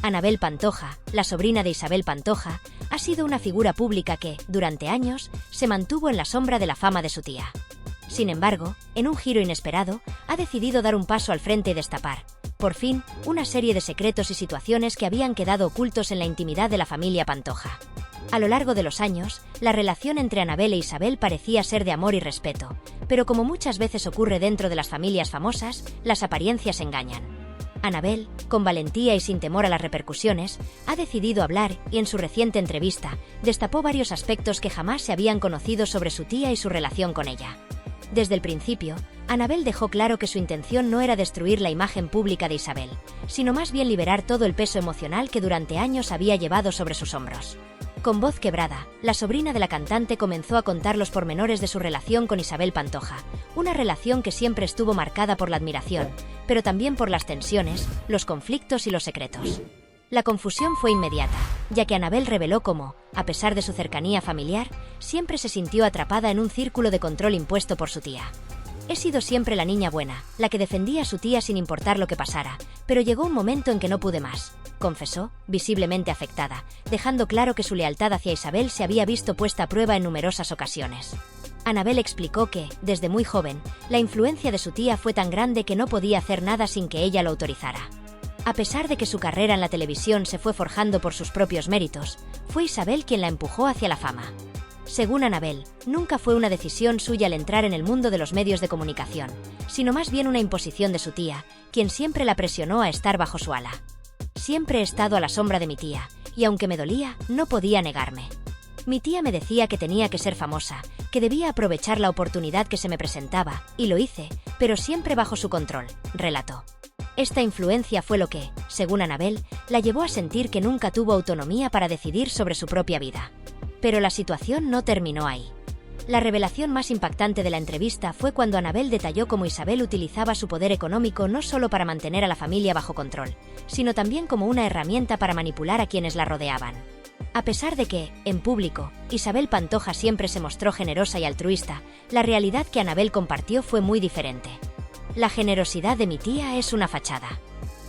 Anabel Pantoja, la sobrina de Isabel Pantoja, ha sido una figura pública que, durante años, se mantuvo en la sombra de la fama de su tía. Sin embargo, en un giro inesperado, ha decidido dar un paso al frente y destapar, por fin, una serie de secretos y situaciones que habían quedado ocultos en la intimidad de la familia Pantoja. A lo largo de los años, la relación entre Anabel e Isabel parecía ser de amor y respeto, pero como muchas veces ocurre dentro de las familias famosas, las apariencias engañan. Anabel, con valentía y sin temor a las repercusiones, ha decidido hablar y en su reciente entrevista, destapó varios aspectos que jamás se habían conocido sobre su tía y su relación con ella. Desde el principio, Anabel dejó claro que su intención no era destruir la imagen pública de Isabel, sino más bien liberar todo el peso emocional que durante años había llevado sobre sus hombros. Con voz quebrada, la sobrina de la cantante comenzó a contar los pormenores de su relación con Isabel Pantoja, una relación que siempre estuvo marcada por la admiración, pero también por las tensiones, los conflictos y los secretos. La confusión fue inmediata, ya que Anabel reveló cómo, a pesar de su cercanía familiar, siempre se sintió atrapada en un círculo de control impuesto por su tía. He sido siempre la niña buena, la que defendía a su tía sin importar lo que pasara, pero llegó un momento en que no pude más, confesó, visiblemente afectada, dejando claro que su lealtad hacia Isabel se había visto puesta a prueba en numerosas ocasiones. Anabel explicó que, desde muy joven, la influencia de su tía fue tan grande que no podía hacer nada sin que ella lo autorizara. A pesar de que su carrera en la televisión se fue forjando por sus propios méritos, fue Isabel quien la empujó hacia la fama. Según Anabel, nunca fue una decisión suya al entrar en el mundo de los medios de comunicación, sino más bien una imposición de su tía, quien siempre la presionó a estar bajo su ala. Siempre he estado a la sombra de mi tía, y aunque me dolía, no podía negarme. Mi tía me decía que tenía que ser famosa, que debía aprovechar la oportunidad que se me presentaba, y lo hice, pero siempre bajo su control, relató. Esta influencia fue lo que, según Anabel, la llevó a sentir que nunca tuvo autonomía para decidir sobre su propia vida. Pero la situación no terminó ahí. La revelación más impactante de la entrevista fue cuando Anabel detalló cómo Isabel utilizaba su poder económico no solo para mantener a la familia bajo control, sino también como una herramienta para manipular a quienes la rodeaban. A pesar de que, en público, Isabel Pantoja siempre se mostró generosa y altruista, la realidad que Anabel compartió fue muy diferente. La generosidad de mi tía es una fachada.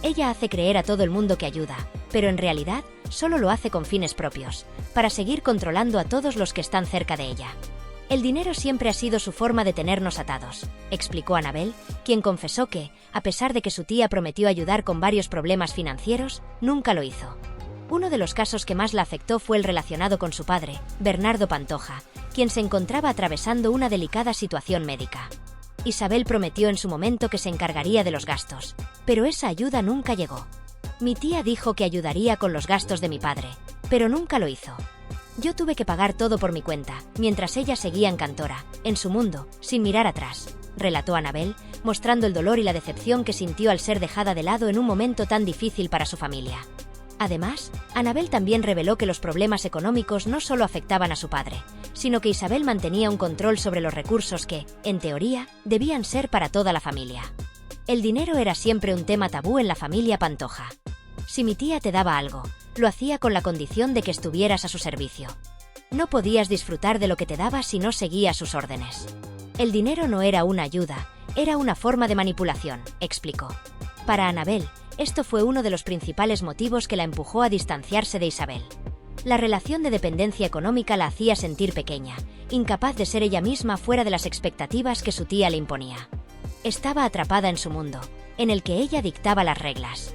Ella hace creer a todo el mundo que ayuda, pero en realidad solo lo hace con fines propios, para seguir controlando a todos los que están cerca de ella. El dinero siempre ha sido su forma de tenernos atados, explicó Anabel, quien confesó que, a pesar de que su tía prometió ayudar con varios problemas financieros, nunca lo hizo. Uno de los casos que más la afectó fue el relacionado con su padre, Bernardo Pantoja, quien se encontraba atravesando una delicada situación médica. Isabel prometió en su momento que se encargaría de los gastos, pero esa ayuda nunca llegó. Mi tía dijo que ayudaría con los gastos de mi padre, pero nunca lo hizo. Yo tuve que pagar todo por mi cuenta, mientras ella seguía en Cantora, en su mundo, sin mirar atrás, relató Anabel, mostrando el dolor y la decepción que sintió al ser dejada de lado en un momento tan difícil para su familia. Además, Anabel también reveló que los problemas económicos no solo afectaban a su padre, sino que Isabel mantenía un control sobre los recursos que, en teoría, debían ser para toda la familia. El dinero era siempre un tema tabú en la familia Pantoja. Si mi tía te daba algo, lo hacía con la condición de que estuvieras a su servicio. No podías disfrutar de lo que te daba si no seguías sus órdenes. El dinero no era una ayuda, era una forma de manipulación, explicó. Para Anabel, esto fue uno de los principales motivos que la empujó a distanciarse de Isabel. La relación de dependencia económica la hacía sentir pequeña, incapaz de ser ella misma fuera de las expectativas que su tía le imponía. Estaba atrapada en su mundo, en el que ella dictaba las reglas.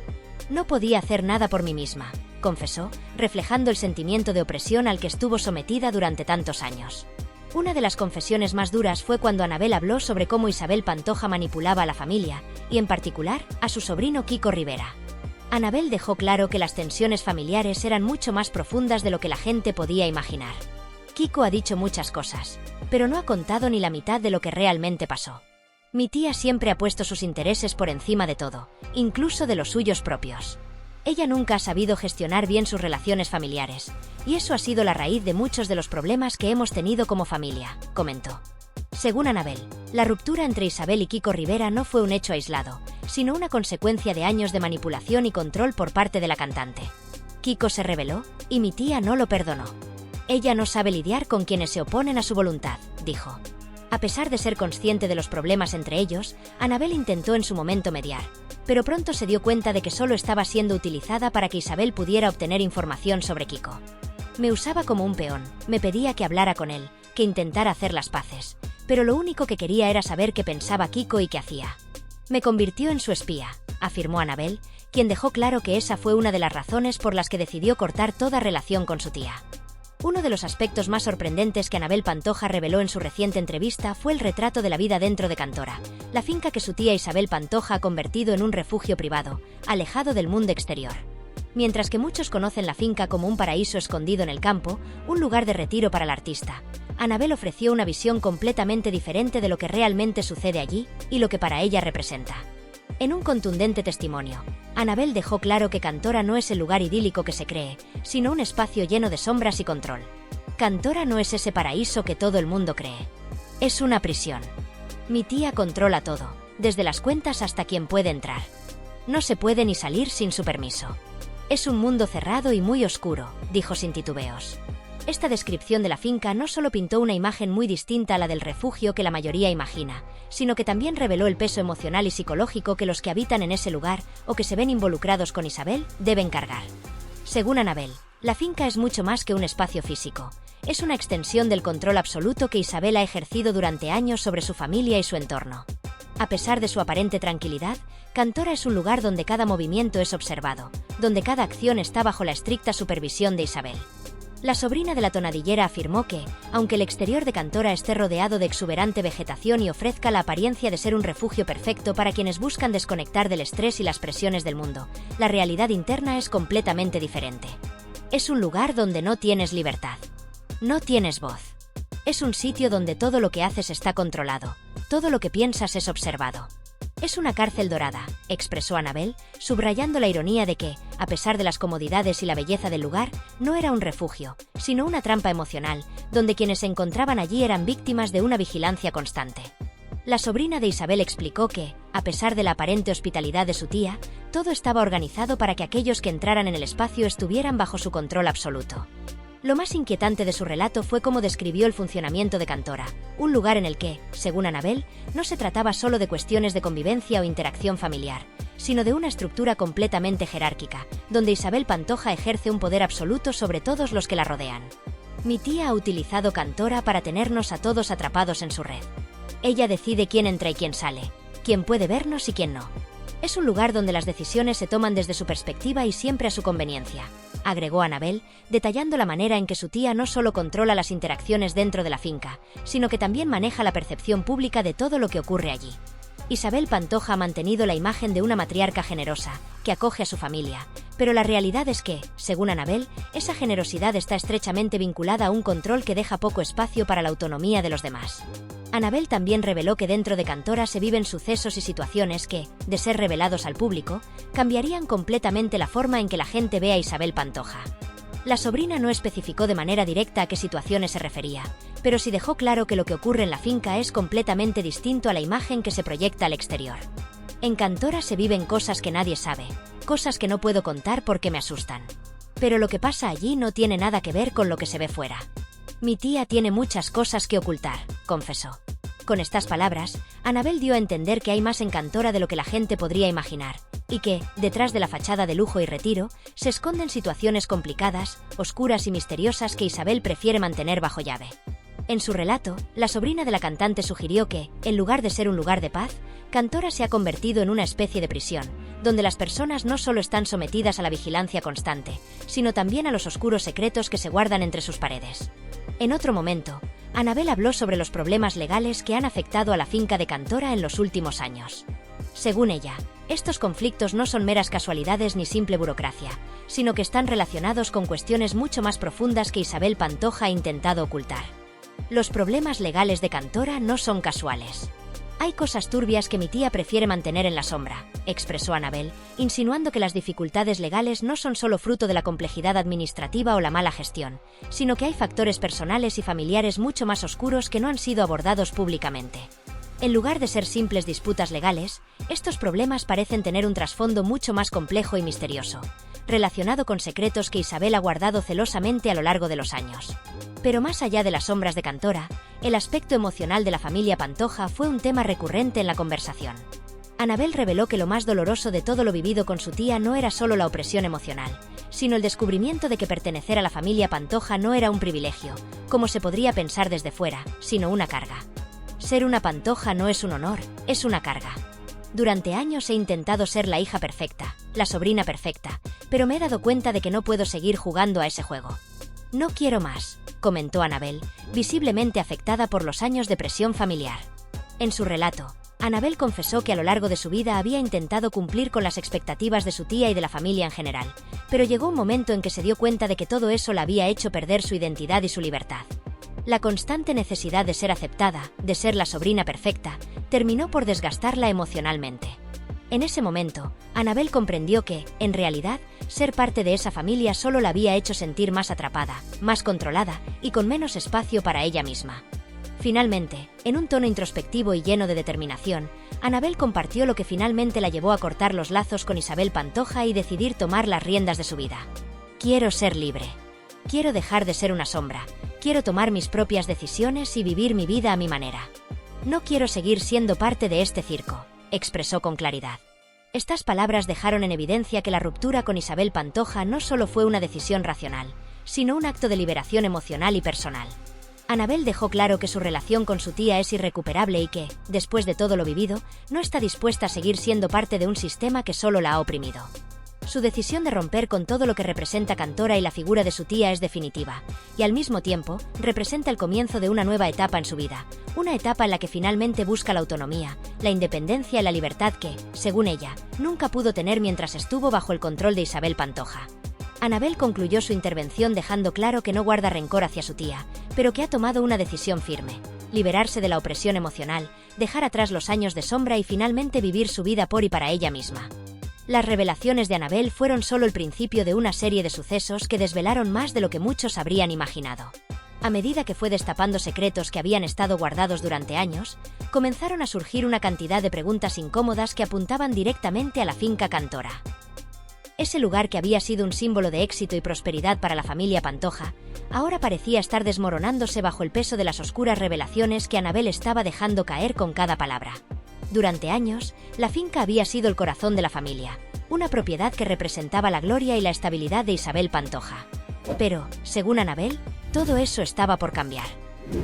No podía hacer nada por mí misma, confesó, reflejando el sentimiento de opresión al que estuvo sometida durante tantos años. Una de las confesiones más duras fue cuando Anabel habló sobre cómo Isabel Pantoja manipulaba a la familia, y en particular, a su sobrino Kiko Rivera. Anabel dejó claro que las tensiones familiares eran mucho más profundas de lo que la gente podía imaginar. Kiko ha dicho muchas cosas, pero no ha contado ni la mitad de lo que realmente pasó. Mi tía siempre ha puesto sus intereses por encima de todo, incluso de los suyos propios. Ella nunca ha sabido gestionar bien sus relaciones familiares, y eso ha sido la raíz de muchos de los problemas que hemos tenido como familia, comentó. Según Anabel, la ruptura entre Isabel y Kiko Rivera no fue un hecho aislado, sino una consecuencia de años de manipulación y control por parte de la cantante. Kiko se rebeló, y mi tía no lo perdonó. Ella no sabe lidiar con quienes se oponen a su voluntad, dijo. A pesar de ser consciente de los problemas entre ellos, Anabel intentó en su momento mediar, pero pronto se dio cuenta de que solo estaba siendo utilizada para que Isabel pudiera obtener información sobre Kiko. Me usaba como un peón, me pedía que hablara con él, que intentara hacer las paces, pero lo único que quería era saber qué pensaba Kiko y qué hacía. Me convirtió en su espía, afirmó Annabel, quien dejó claro que esa fue una de las razones por las que decidió cortar toda relación con su tía. Uno de los aspectos más sorprendentes que Annabel Pantoja reveló en su reciente entrevista fue el retrato de la vida dentro de Cantora, la finca que su tía Isabel Pantoja ha convertido en un refugio privado, alejado del mundo exterior. Mientras que muchos conocen la finca como un paraíso escondido en el campo, un lugar de retiro para el artista, Annabel ofreció una visión completamente diferente de lo que realmente sucede allí y lo que para ella representa. En un contundente testimonio, Annabel dejó claro que Cantora no es el lugar idílico que se cree, sino un espacio lleno de sombras y control. Cantora no es ese paraíso que todo el mundo cree. Es una prisión. Mi tía controla todo, desde las cuentas hasta quien puede entrar. No se puede ni salir sin su permiso. Es un mundo cerrado y muy oscuro, dijo sin titubeos. Esta descripción de la finca no solo pintó una imagen muy distinta a la del refugio que la mayoría imagina, sino que también reveló el peso emocional y psicológico que los que habitan en ese lugar o que se ven involucrados con Isabel deben cargar. Según Annabel, la finca es mucho más que un espacio físico. Es una extensión del control absoluto que Isabel ha ejercido durante años sobre su familia y su entorno. A pesar de su aparente tranquilidad, Cantora es un lugar donde cada movimiento es observado, donde cada acción está bajo la estricta supervisión de Isabel. La sobrina de la tonadillera afirmó que, aunque el exterior de Cantora esté rodeado de exuberante vegetación y ofrezca la apariencia de ser un refugio perfecto para quienes buscan desconectar del estrés y las presiones del mundo, la realidad interna es completamente diferente. Es un lugar donde no tienes libertad. No tienes voz. Es un sitio donde todo lo que haces está controlado, todo lo que piensas es observado. Es una cárcel dorada, expresó Annabel, subrayando la ironía de que, a pesar de las comodidades y la belleza del lugar, no era un refugio, sino una trampa emocional, donde quienes se encontraban allí eran víctimas de una vigilancia constante. La sobrina de Isabel explicó que, a pesar de la aparente hospitalidad de su tía, todo estaba organizado para que aquellos que entraran en el espacio estuvieran bajo su control absoluto. Lo más inquietante de su relato fue cómo describió el funcionamiento de Cantora, un lugar en el que, según Annabel, no se trataba solo de cuestiones de convivencia o interacción familiar, sino de una estructura completamente jerárquica, donde Isabel Pantoja ejerce un poder absoluto sobre todos los que la rodean. Mi tía ha utilizado Cantora para tenernos a todos atrapados en su red. Ella decide quién entra y quién sale, quién puede vernos y quién no. Es un lugar donde las decisiones se toman desde su perspectiva y siempre a su conveniencia, agregó Annabel, detallando la manera en que su tía no solo controla las interacciones dentro de la finca, sino que también maneja la percepción pública de todo lo que ocurre allí. Isabel Pantoja ha mantenido la imagen de una matriarca generosa, que acoge a su familia, pero la realidad es que, según Annabel, esa generosidad está estrechamente vinculada a un control que deja poco espacio para la autonomía de los demás. Annabel también reveló que dentro de Cantora se viven sucesos y situaciones que, de ser revelados al público, cambiarían completamente la forma en que la gente ve a Isabel Pantoja. La sobrina no especificó de manera directa a qué situaciones se refería, pero sí dejó claro que lo que ocurre en la finca es completamente distinto a la imagen que se proyecta al exterior. En Cantora se viven cosas que nadie sabe, cosas que no puedo contar porque me asustan. Pero lo que pasa allí no tiene nada que ver con lo que se ve fuera. Mi tía tiene muchas cosas que ocultar, confesó. Con estas palabras, Annabel dio a entender que hay más en Cantora de lo que la gente podría imaginar, y que, detrás de la fachada de lujo y retiro, se esconden situaciones complicadas, oscuras y misteriosas que Isabel prefiere mantener bajo llave. En su relato, la sobrina de la cantante sugirió que, en lugar de ser un lugar de paz, Cantora se ha convertido en una especie de prisión, donde las personas no solo están sometidas a la vigilancia constante, sino también a los oscuros secretos que se guardan entre sus paredes. En otro momento, Annabel habló sobre los problemas legales que han afectado a la finca de Cantora en los últimos años. Según ella, estos conflictos no son meras casualidades ni simple burocracia, sino que están relacionados con cuestiones mucho más profundas que Isabel Pantoja ha intentado ocultar. Los problemas legales de Cantora no son casuales. Hay cosas turbias que mi tía prefiere mantener en la sombra, expresó Annabel, insinuando que las dificultades legales no son solo fruto de la complejidad administrativa o la mala gestión, sino que hay factores personales y familiares mucho más oscuros que no han sido abordados públicamente. En lugar de ser simples disputas legales, estos problemas parecen tener un trasfondo mucho más complejo y misterioso, relacionado con secretos que Isabel ha guardado celosamente a lo largo de los años. Pero más allá de las sombras de Cantora, el aspecto emocional de la familia Pantoja fue un tema recurrente en la conversación. Anabel reveló que lo más doloroso de todo lo vivido con su tía no era solo la opresión emocional, sino el descubrimiento de que pertenecer a la familia Pantoja no era un privilegio, como se podría pensar desde fuera, sino una carga. Ser una Pantoja no es un honor, es una carga. Durante años he intentado ser la hija perfecta, la sobrina perfecta, pero me he dado cuenta de que no puedo seguir jugando a ese juego. No quiero más, comentó Anabel, visiblemente afectada por los años de presión familiar. En su relato, Anabel confesó que a lo largo de su vida había intentado cumplir con las expectativas de su tía y de la familia en general, pero llegó un momento en que se dio cuenta de que todo eso la había hecho perder su identidad y su libertad. La constante necesidad de ser aceptada, de ser la sobrina perfecta, terminó por desgastarla emocionalmente. En ese momento, Anabel comprendió que, en realidad, ser parte de esa familia solo la había hecho sentir más atrapada, más controlada y con menos espacio para ella misma. Finalmente, en un tono introspectivo y lleno de determinación, Anabel compartió lo que finalmente la llevó a cortar los lazos con Isabel Pantoja y decidir tomar las riendas de su vida. Quiero ser libre. Quiero dejar de ser una sombra. Quiero tomar mis propias decisiones y vivir mi vida a mi manera. No quiero seguir siendo parte de este circo, expresó con claridad. Estas palabras dejaron en evidencia que la ruptura con Isabel Pantoja no solo fue una decisión racional, sino un acto de liberación emocional y personal. Anabel dejó claro que su relación con su tía es irrecuperable y que, después de todo lo vivido, no está dispuesta a seguir siendo parte de un sistema que solo la ha oprimido. Su decisión de romper con todo lo que representa Cantora y la figura de su tía es definitiva, y al mismo tiempo, representa el comienzo de una nueva etapa en su vida, una etapa en la que finalmente busca la autonomía, la independencia y la libertad que, según ella, nunca pudo tener mientras estuvo bajo el control de Isabel Pantoja. Anabel concluyó su intervención dejando claro que no guarda rencor hacia su tía, pero que ha tomado una decisión firme: liberarse de la opresión emocional, dejar atrás los años de sombra y finalmente vivir su vida por y para ella misma. Las revelaciones de Anabel fueron solo el principio de una serie de sucesos que desvelaron más de lo que muchos habrían imaginado. A medida que fue destapando secretos que habían estado guardados durante años, comenzaron a surgir una cantidad de preguntas incómodas que apuntaban directamente a la finca Cantora. Ese lugar que había sido un símbolo de éxito y prosperidad para la familia Pantoja, ahora parecía estar desmoronándose bajo el peso de las oscuras revelaciones que Anabel estaba dejando caer con cada palabra. Durante años, la finca había sido el corazón de la familia, una propiedad que representaba la gloria y la estabilidad de Isabel Pantoja. Pero, según Anabel, todo eso estaba por cambiar.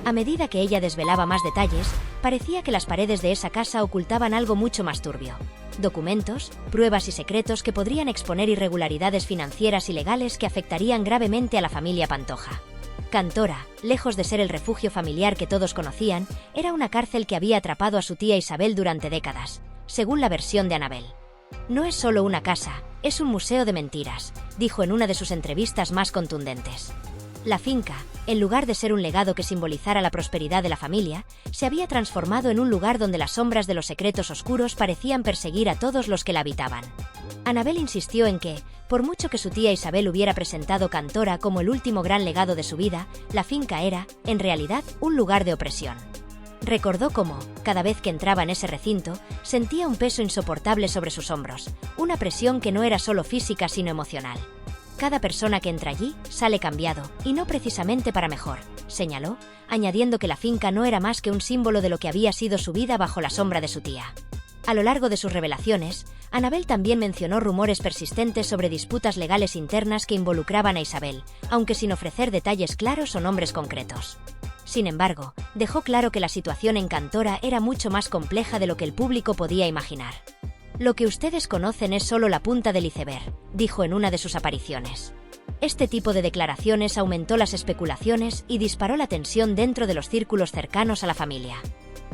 A medida que ella desvelaba más detalles, parecía que las paredes de esa casa ocultaban algo mucho más turbio: documentos, pruebas y secretos que podrían exponer irregularidades financieras y legales que afectarían gravemente a la familia Pantoja. Cantora, lejos de ser el refugio familiar que todos conocían, era una cárcel que había atrapado a su tía Isabel durante décadas, según la versión de Anabel. No es solo una casa, es un museo de mentiras, dijo en una de sus entrevistas más contundentes. La finca, en lugar de ser un legado que simbolizara la prosperidad de la familia, se había transformado en un lugar donde las sombras de los secretos oscuros parecían perseguir a todos los que la habitaban. Anabel insistió en que, por mucho que su tía Isabel hubiera presentado Cantora como el último gran legado de su vida, la finca era, en realidad, un lugar de opresión. Recordó cómo, cada vez que entraba en ese recinto, sentía un peso insoportable sobre sus hombros, una presión que no era solo física sino emocional. Cada persona que entra allí sale cambiado, y no precisamente para mejor, señaló, añadiendo que la finca no era más que un símbolo de lo que había sido su vida bajo la sombra de su tía. A lo largo de sus revelaciones, Anabel también mencionó rumores persistentes sobre disputas legales internas que involucraban a Isabel, aunque sin ofrecer detalles claros o nombres concretos. Sin embargo, dejó claro que la situación en Cantora era mucho más compleja de lo que el público podía imaginar. Lo que ustedes conocen es solo la punta del iceberg, dijo en una de sus apariciones. Este tipo de declaraciones aumentó las especulaciones y disparó la tensión dentro de los círculos cercanos a la familia.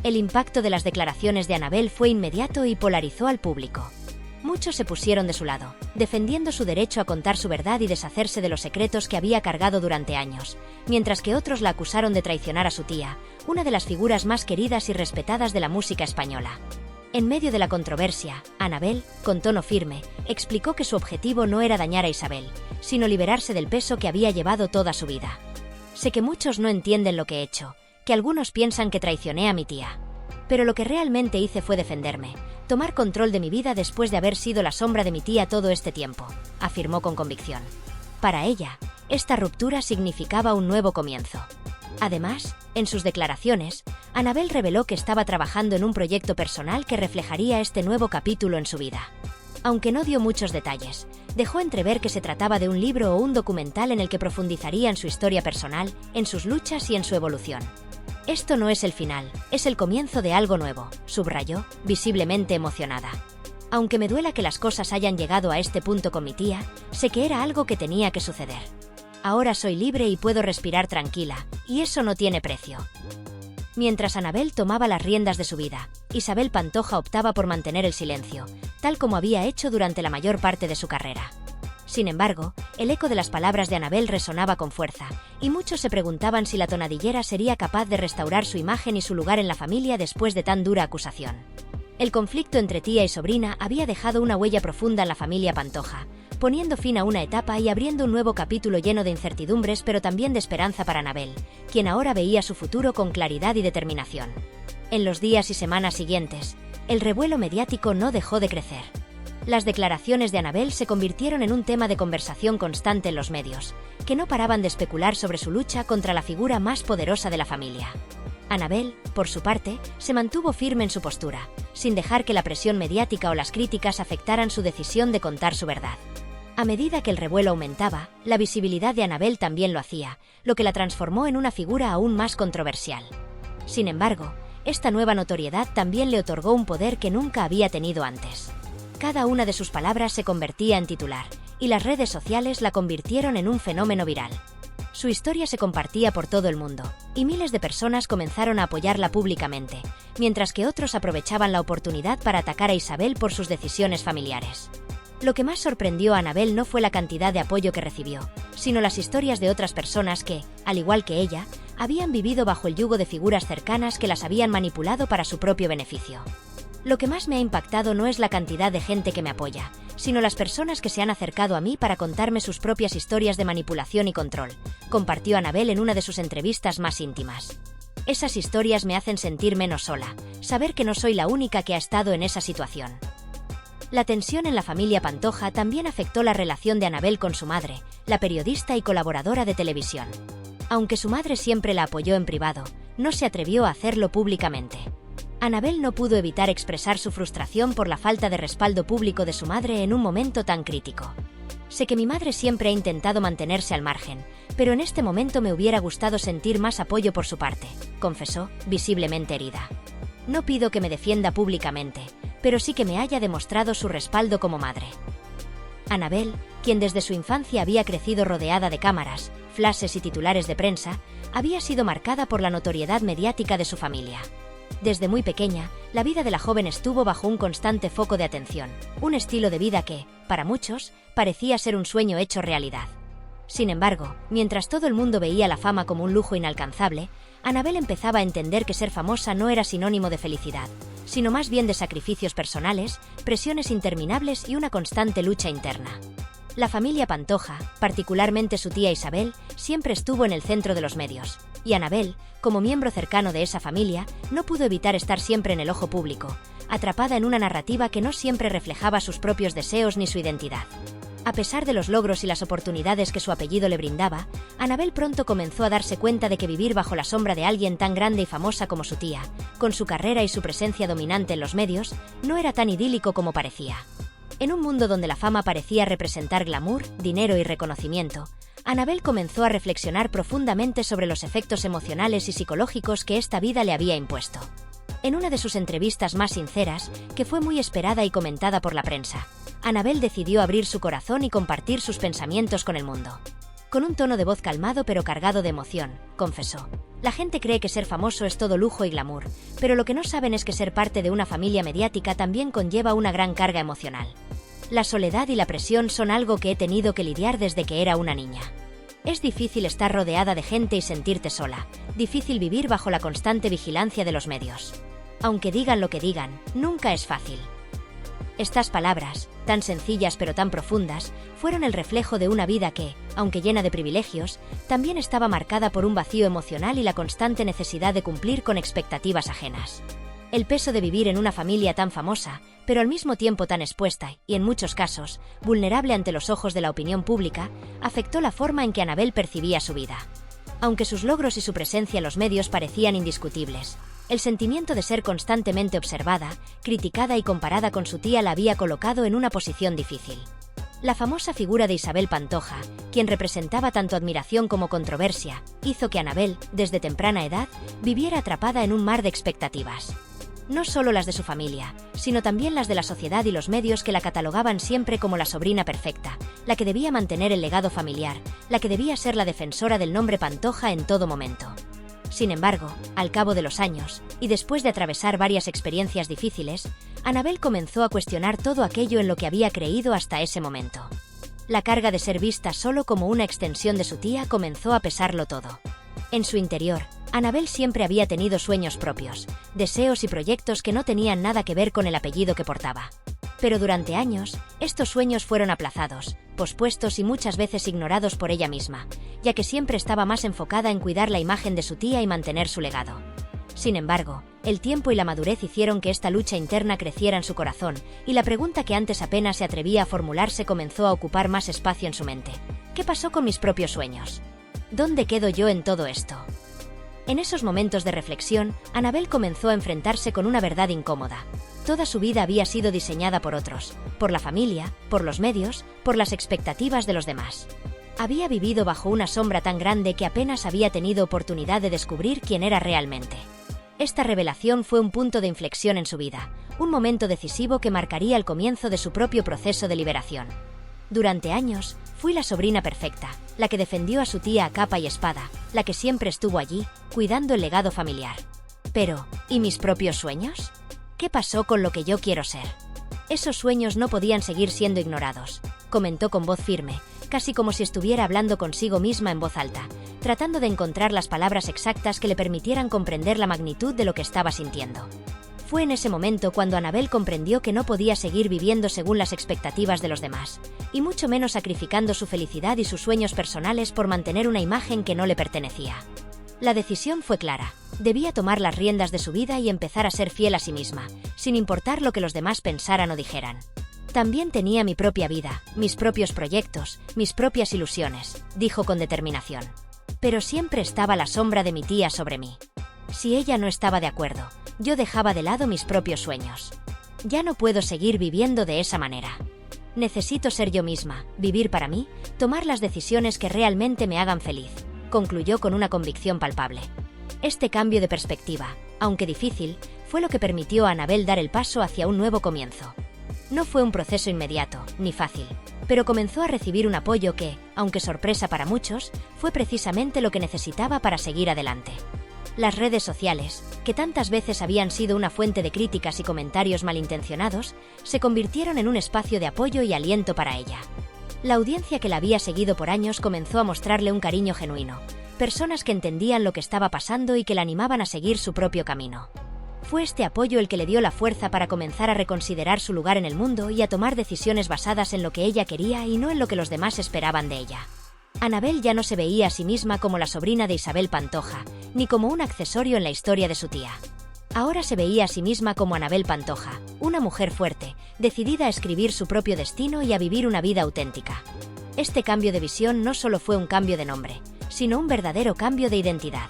El impacto de las declaraciones de Anabel fue inmediato y polarizó al público. Muchos se pusieron de su lado, defendiendo su derecho a contar su verdad y deshacerse de los secretos que había cargado durante años, mientras que otros la acusaron de traicionar a su tía, una de las figuras más queridas y respetadas de la música española. En medio de la controversia, Anabel, con tono firme, explicó que su objetivo no era dañar a Isabel, sino liberarse del peso que había llevado toda su vida. Sé que muchos no entienden lo que he hecho, que algunos piensan que traicioné a mi tía. Pero lo que realmente hice fue defenderme, tomar control de mi vida después de haber sido la sombra de mi tía todo este tiempo, afirmó con convicción. Para ella, esta ruptura significaba un nuevo comienzo. Además, en sus declaraciones, Annabel reveló que estaba trabajando en un proyecto personal que reflejaría este nuevo capítulo en su vida. Aunque no dio muchos detalles, dejó entrever que se trataba de un libro o un documental en el que profundizaría en su historia personal, en sus luchas y en su evolución. Esto no es el final, es el comienzo de algo nuevo, subrayó, visiblemente emocionada. Aunque me duela que las cosas hayan llegado a este punto con mi tía, sé que era algo que tenía que suceder. Ahora soy libre y puedo respirar tranquila, y eso no tiene precio. Mientras Annabel tomaba las riendas de su vida, Isabel Pantoja optaba por mantener el silencio, tal como había hecho durante la mayor parte de su carrera. Sin embargo, el eco de las palabras de Annabel resonaba con fuerza, y muchos se preguntaban si la tonadillera sería capaz de restaurar su imagen y su lugar en la familia después de tan dura acusación. El conflicto entre tía y sobrina había dejado una huella profunda en la familia Pantoja, poniendo fin a una etapa y abriendo un nuevo capítulo lleno de incertidumbres pero también de esperanza para Annabel, quien ahora veía su futuro con claridad y determinación. En los días y semanas siguientes, el revuelo mediático no dejó de crecer. Las declaraciones de Annabel se convirtieron en un tema de conversación constante en los medios, que no paraban de especular sobre su lucha contra la figura más poderosa de la familia. Annabel, por su parte, se mantuvo firme en su postura, sin dejar que la presión mediática o las críticas afectaran su decisión de contar su verdad. A medida que el revuelo aumentaba, la visibilidad de Annabel también lo hacía, lo que la transformó en una figura aún más controversial. Sin embargo, esta nueva notoriedad también le otorgó un poder que nunca había tenido antes. Cada una de sus palabras se convertía en titular, y las redes sociales la convirtieron en un fenómeno viral. Su historia se compartía por todo el mundo, y miles de personas comenzaron a apoyarla públicamente, mientras que otros aprovechaban la oportunidad para atacar a Isabel por sus decisiones familiares. Lo que más sorprendió a Annabel no fue la cantidad de apoyo que recibió, sino las historias de otras personas que, al igual que ella, habían vivido bajo el yugo de figuras cercanas que las habían manipulado para su propio beneficio. Lo que más me ha impactado no es la cantidad de gente que me apoya, sino las personas que se han acercado a mí para contarme sus propias historias de manipulación y control, compartió Annabel en una de sus entrevistas más íntimas. Esas historias me hacen sentir menos sola, saber que no soy la única que ha estado en esa situación. La tensión en la familia Pantoja también afectó la relación de Annabel con su madre, la periodista y colaboradora de televisión. Aunque su madre siempre la apoyó en privado, no se atrevió a hacerlo públicamente. Annabel no pudo evitar expresar su frustración por la falta de respaldo público de su madre en un momento tan crítico. Sé que mi madre siempre ha intentado mantenerse al margen, pero en este momento me hubiera gustado sentir más apoyo por su parte, confesó, visiblemente herida. No pido que me defienda públicamente, pero sí que me haya demostrado su respaldo como madre. Annabel, quien desde su infancia había crecido rodeada de cámaras, flashes y titulares de prensa, había sido marcada por la notoriedad mediática de su familia. Desde muy pequeña, la vida de la joven estuvo bajo un constante foco de atención, un estilo de vida que, para muchos, parecía ser un sueño hecho realidad. Sin embargo, mientras todo el mundo veía la fama como un lujo inalcanzable, Annabel empezaba a entender que ser famosa no era sinónimo de felicidad, sino más bien de sacrificios personales, presiones interminables y una constante lucha interna. La familia Pantoja, particularmente su tía Isabel, siempre estuvo en el centro de los medios, y Annabel, como miembro cercano de esa familia, no pudo evitar estar siempre en el ojo público, atrapada en una narrativa que no siempre reflejaba sus propios deseos ni su identidad. A pesar de los logros y las oportunidades que su apellido le brindaba, Annabel pronto comenzó a darse cuenta de que vivir bajo la sombra de alguien tan grande y famosa como su tía, con su carrera y su presencia dominante en los medios, no era tan idílico como parecía. En un mundo donde la fama parecía representar glamour, dinero y reconocimiento, Annabel comenzó a reflexionar profundamente sobre los efectos emocionales y psicológicos que esta vida le había impuesto. En una de sus entrevistas más sinceras, que fue muy esperada y comentada por la prensa, Annabel decidió abrir su corazón y compartir sus pensamientos con el mundo. Con un tono de voz calmado pero cargado de emoción, confesó: "La gente cree que ser famoso es todo lujo y glamour, pero lo que no saben es que ser parte de una familia mediática también conlleva una gran carga emocional. La soledad y la presión son algo que he tenido que lidiar desde que era una niña. Es difícil estar rodeada de gente y sentirte sola, difícil vivir bajo la constante vigilancia de los medios. Aunque digan lo que digan, nunca es fácil". Estas palabras, tan sencillas pero tan profundas, fueron el reflejo de una vida que, aunque llena de privilegios, también estaba marcada por un vacío emocional y la constante necesidad de cumplir con expectativas ajenas. El peso de vivir en una familia tan famosa, pero al mismo tiempo tan expuesta y, en muchos casos, vulnerable ante los ojos de la opinión pública, afectó la forma en que Annabel percibía su vida. Aunque sus logros y su presencia en los medios parecían indiscutibles, el sentimiento de ser constantemente observada, criticada y comparada con su tía la había colocado en una posición difícil. La famosa figura de Isabel Pantoja, quien representaba tanto admiración como controversia, hizo que Annabel, desde temprana edad, viviera atrapada en un mar de expectativas. No solo las de su familia, sino también las de la sociedad y los medios que la catalogaban siempre como la sobrina perfecta, la que debía mantener el legado familiar, la que debía ser la defensora del nombre Pantoja en todo momento. Sin embargo, al cabo de los años, y después de atravesar varias experiencias difíciles, Annabel comenzó a cuestionar todo aquello en lo que había creído hasta ese momento. La carga de ser vista solo como una extensión de su tía comenzó a pesarlo todo. En su interior, Annabel siempre había tenido sueños propios, deseos y proyectos que no tenían nada que ver con el apellido que portaba. Pero durante años, estos sueños fueron aplazados, pospuestos y muchas veces ignorados por ella misma, ya que siempre estaba más enfocada en cuidar la imagen de su tía y mantener su legado. Sin embargo, el tiempo y la madurez hicieron que esta lucha interna creciera en su corazón, y la pregunta que antes apenas se atrevía a formularse comenzó a ocupar más espacio en su mente. ¿Qué pasó con mis propios sueños? ¿Dónde quedo yo en todo esto? En esos momentos de reflexión, Annabel comenzó a enfrentarse con una verdad incómoda. Toda su vida había sido diseñada por otros, por la familia, por los medios, por las expectativas de los demás. Había vivido bajo una sombra tan grande que apenas había tenido oportunidad de descubrir quién era realmente. Esta revelación fue un punto de inflexión en su vida, un momento decisivo que marcaría el comienzo de su propio proceso de liberación. Durante años, fui la sobrina perfecta, la que defendió a su tía a capa y espada, la que siempre estuvo allí, cuidando el legado familiar. Pero, ¿y mis propios sueños? ¿Qué pasó con lo que yo quiero ser? Esos sueños no podían seguir siendo ignorados, comentó con voz firme, casi como si estuviera hablando consigo misma en voz alta, tratando de encontrar las palabras exactas que le permitieran comprender la magnitud de lo que estaba sintiendo. Fue en ese momento cuando Annabel comprendió que no podía seguir viviendo según las expectativas de los demás, y mucho menos sacrificando su felicidad y sus sueños personales por mantener una imagen que no le pertenecía. La decisión fue clara. Debía tomar las riendas de su vida y empezar a ser fiel a sí misma, sin importar lo que los demás pensaran o dijeran. También tenía mi propia vida, mis propios proyectos, mis propias ilusiones, dijo con determinación. Pero siempre estaba la sombra de mi tía sobre mí. Si ella no estaba de acuerdo, yo dejaba de lado mis propios sueños. Ya no puedo seguir viviendo de esa manera. Necesito ser yo misma, vivir para mí, tomar las decisiones que realmente me hagan feliz, concluyó con una convicción palpable. Este cambio de perspectiva, aunque difícil, fue lo que permitió a Annabel dar el paso hacia un nuevo comienzo. No fue un proceso inmediato, ni fácil, pero comenzó a recibir un apoyo que, aunque sorpresa para muchos, fue precisamente lo que necesitaba para seguir adelante. Las redes sociales, que tantas veces habían sido una fuente de críticas y comentarios malintencionados, se convirtieron en un espacio de apoyo y aliento para ella. La audiencia que la había seguido por años comenzó a mostrarle un cariño genuino, personas que entendían lo que estaba pasando y que la animaban a seguir su propio camino. Fue este apoyo el que le dio la fuerza para comenzar a reconsiderar su lugar en el mundo y a tomar decisiones basadas en lo que ella quería y no en lo que los demás esperaban de ella. Annabel ya no se veía a sí misma como la sobrina de Isabel Pantoja, ni como un accesorio en la historia de su tía. Ahora se veía a sí misma como Annabel Pantoja, una mujer fuerte, decidida a escribir su propio destino y a vivir una vida auténtica. Este cambio de visión no solo fue un cambio de nombre, sino un verdadero cambio de identidad.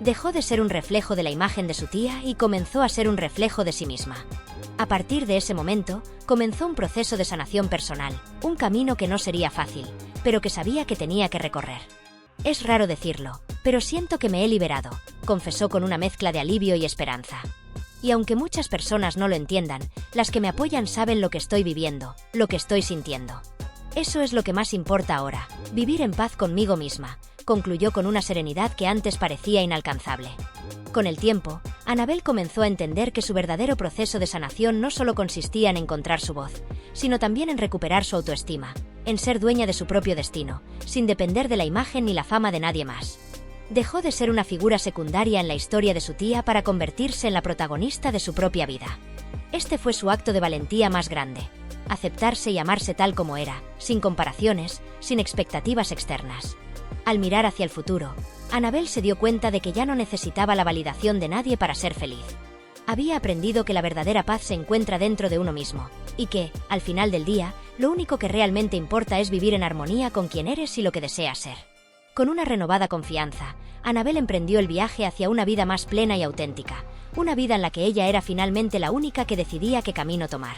Dejó de ser un reflejo de la imagen de su tía y comenzó a ser un reflejo de sí misma. A partir de ese momento, comenzó un proceso de sanación personal, un camino que no sería fácil, pero que sabía que tenía que recorrer. Es raro decirlo, pero siento que me he liberado, confesó con una mezcla de alivio y esperanza. Y aunque muchas personas no lo entiendan, las que me apoyan saben lo que estoy viviendo, lo que estoy sintiendo. Eso es lo que más importa ahora, vivir en paz conmigo misma, concluyó con una serenidad que antes parecía inalcanzable. Con el tiempo, Annabel comenzó a entender que su verdadero proceso de sanación no solo consistía en encontrar su voz, sino también en recuperar su autoestima, en ser dueña de su propio destino, sin depender de la imagen ni la fama de nadie más. Dejó de ser una figura secundaria en la historia de su tía para convertirse en la protagonista de su propia vida. Este fue su acto de valentía más grande: aceptarse y amarse tal como era, sin comparaciones, sin expectativas externas. Al mirar hacia el futuro, Annabel se dio cuenta de que ya no necesitaba la validación de nadie para ser feliz. Había aprendido que la verdadera paz se encuentra dentro de uno mismo, y que, al final del día, lo único que realmente importa es vivir en armonía con quien eres y lo que deseas ser. Con una renovada confianza, Anabel emprendió el viaje hacia una vida más plena y auténtica, una vida en la que ella era finalmente la única que decidía qué camino tomar.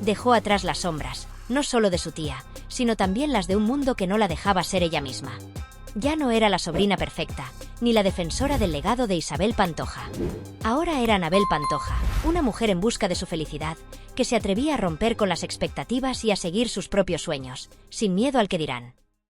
Dejó atrás las sombras, no solo de su tía, sino también las de un mundo que no la dejaba ser ella misma. Ya no era la sobrina perfecta, ni la defensora del legado de Isabel Pantoja. Ahora era Anabel Pantoja, una mujer en busca de su felicidad, que se atrevía a romper con las expectativas y a seguir sus propios sueños, sin miedo al que dirán.